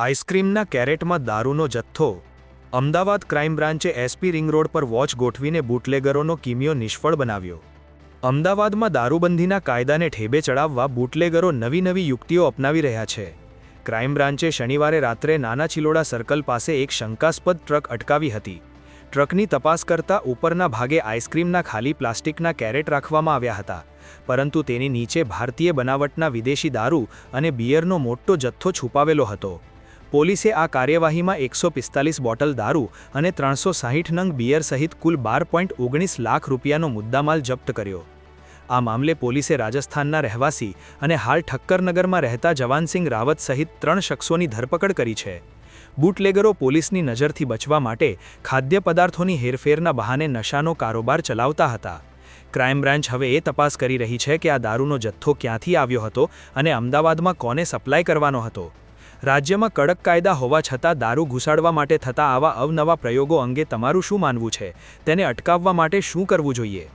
આઈસ્ક્રીમના કેરેટમાં દારૂનો જથ્થો. અમદાવાદ ક્રાઇમ બ્રાન્ચે એસપી રિંગ રોડ પર વોચ ગોઠવીને બુટલેગરોનો કિમિયો નિષ્ફળ બનાવ્યો. અમદાવાદમાં દારૂબંધીના કાયદાને ઠેબે ચડાવવા બુટલેગરો નવી યુક્તિઓ અપનાવી રહ્યા છે. ક્રાઇમ બ્રાન્ચે શનિવારે રાત્રે નાના ચિલોડા સર્કલ પાસે એક શંકાસ્પદ ટ્રક અટકાવી હતી. ટ્રકની તપાસ કરતા ઉપરના ભાગે આઈસ્ક્રીમના ખાલી પ્લાસ્ટિકના કેરેટ રાખવામાં આવ્યા હતા, પરંતુ તેની નીચે ભારતીય બનાવટના વિદેશી દારૂ અને બિયરનો મોટો જથ્થો છુપાવેલો હતો. પોલીસે આ કાર્યવાહીમાં 145 બોટલ દારૂ અને 360 નંગ બિયર સહિત કુલ 12.19 લાખ રૂપિયાનો મુદ્દામાલ જપ્ત કર્યો. આ મામલે પોલીસે રાજસ્થાનના રહેવાસી અને હાલ ઠક્કરનગરમાં રહેતા જવાનસિંહ રાવત સહિત 3 શખ્સોની ધરપકડ કરી છે. બુટલેગરો પોલીસની નજરથી બચવા માટે ખાદ્ય પદાર્થોની હેરફેરના બહાને નશાનો કારોબાર ચલાવતા હતા. ક્રાઇમ બ્રાન્ચ હવે એ તપાસ કરી રહી છે કે આ દારૂનો જથ્થો ક્યાંથી આવ્યો હતો અને અમદાવાદમાં કોને સપ્લાય કરવાનો હતો. રાજ્યમાં કડક કાયદા હોવા છતાં દારૂ ઘુસાડવા માટે થતા આવા અવનવા પ્રયોગો અંગે તમારું શું માનવું છે? તેને અટકાવવા માટે શું કરવું જોઈએ?